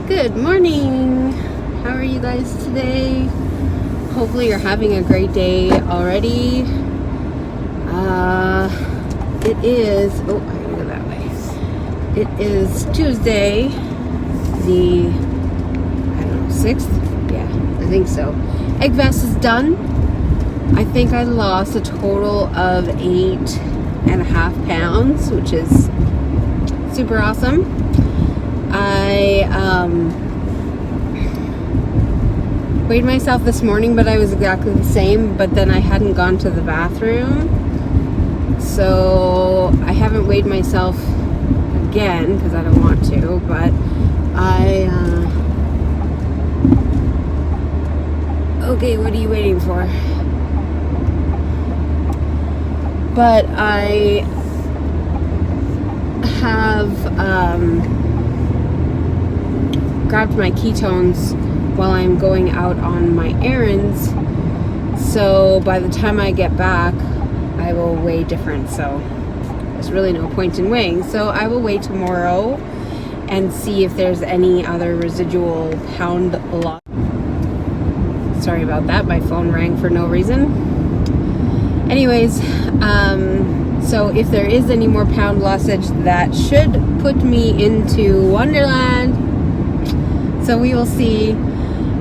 Good morning. How are you guys today? Hopefully you're having a great day already. It is, I gotta go that way. It is Tuesday, the, 6th? Yeah, I think so. Egg fast is done. I think I lost a total of 8.5 pounds, which is super awesome. I weighed myself this morning, but I was exactly the same, but then I hadn't gone to the bathroom, so I haven't weighed myself again because I don't want to, but okay, what are you waiting for? But I have grabbed my ketones while I'm going out on my errands, so by the time I get back I will weigh different, so there's really no point in weighing. So I will weigh tomorrow and see if there's any other residual pound loss. Sorry about that, my phone rang for no reason. Anyways, so if there is any more pound lossage, that should put me into Wonderland. So we will see.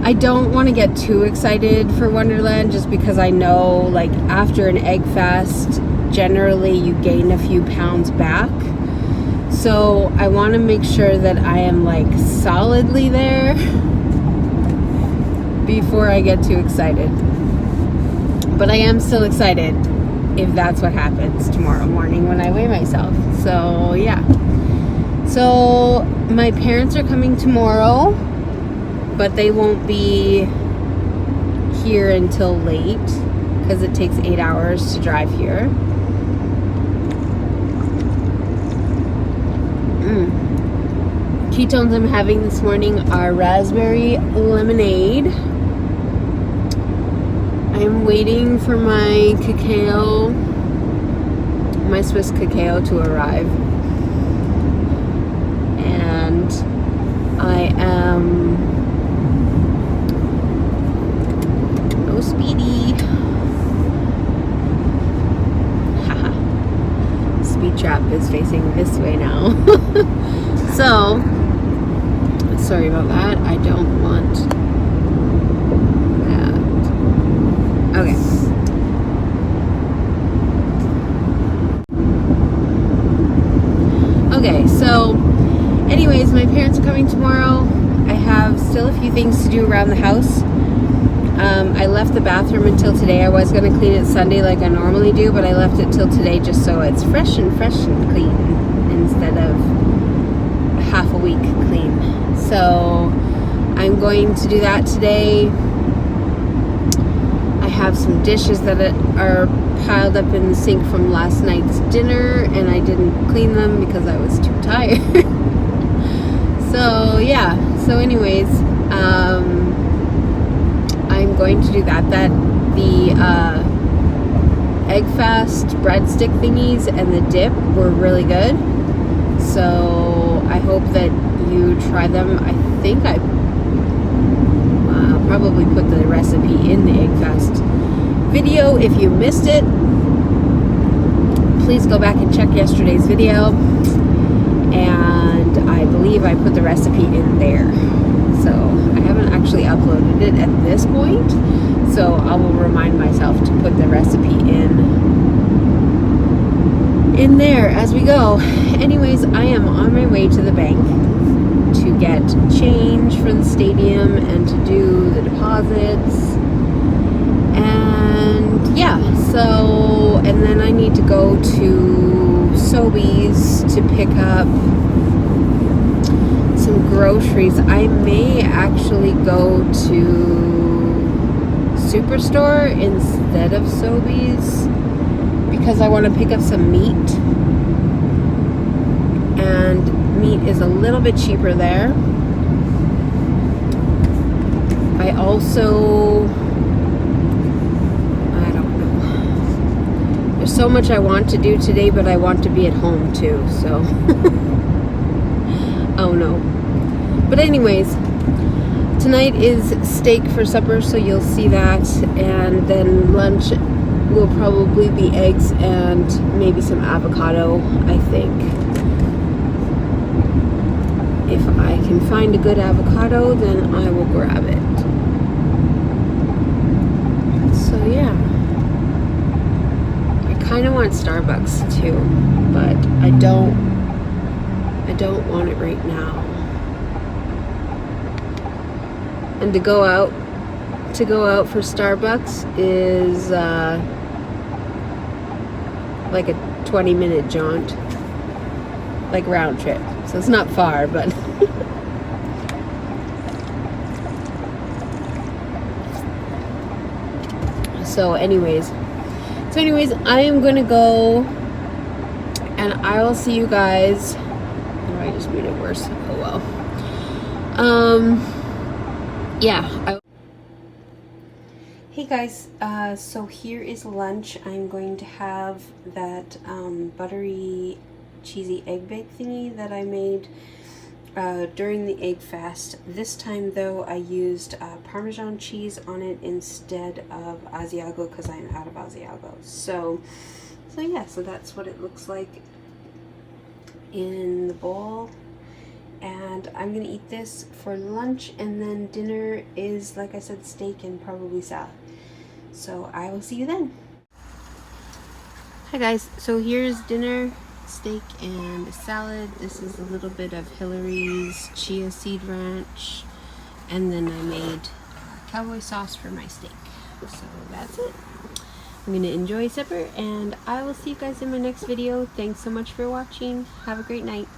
I don't want to get too excited for Wonderland just because I know, like, after an egg fast, generally you gain a few pounds back. So I want to make sure that I am, like, solidly there before I get too excited. But I am still excited if that's what happens tomorrow morning when I weigh myself. So yeah. So my parents are coming tomorrow, but they won't be here until late because it takes 8 hours to drive here. Ketones I'm having this morning are raspberry lemonade. I'm waiting for my cacao, my Swiss cacao, to arrive. And I am speedy. Haha. Speed trap is facing this way now. So, sorry about that. I don't want that. Okay. Okay, so anyways, my parents are coming tomorrow. I have still a few things to do around the house. I left the bathroom until today. I was going to clean it Sunday like I normally do, but I left it till today just so it's fresh and clean instead of half a week clean. So I'm going to do that today. I have some dishes that are piled up in the sink from last night's dinner, and I didn't clean them because I was too tired. So yeah, so anyways, I'm going to do that. The egg fast breadstick thingies and the dip were really good, so I hope that you try them. I think I probably put the recipe in the egg fast video. If you missed it, please go back and check yesterday's video, and I believe I put the recipe in there. So I haven't actually uploaded it at this point, so I will remind myself to put the recipe in there as we go. Anyways, I am on my way to the bank to get change for the stadium and to do the deposits. And yeah, so, and then I need to go to Sobeys to pick up some groceries. I may actually go to Superstore instead of Sobeys because I want to pick up some meat, and meat is a little bit cheaper there. I also, I don't know, there's so much I want to do today, but I want to be at home too, so oh no. But anyways, tonight is steak for supper, so you'll see that, and then lunch will probably be eggs and maybe some avocado, I think. If I can find a good avocado, then I will grab it. So yeah, I kind of want Starbucks too, but I don't want it right now. And to go out for Starbucks is like a 20-minute jaunt, like round trip. So it's not far, but so anyways, I am gonna go, and I will see you guys. Oh, I just made it worse. Oh well. Yeah. Hey guys, so here is lunch. I'm going to have that buttery, cheesy egg bake thingy that I made during the egg fast. This time though, I used Parmesan cheese on it instead of Asiago because I'm out of Asiago. So yeah, so that's what it looks like in the bowl. And I'm gonna eat this for lunch, and then dinner is, like I said, steak and probably salad. So I will see you then. Hi guys, so here's dinner, steak and a salad. This is a little bit of Hillary's chia seed ranch, and then I made cowboy sauce for my steak. So that's it. I'm gonna enjoy supper, and I will see you guys in my next video. Thanks so much for watching. Have a great night.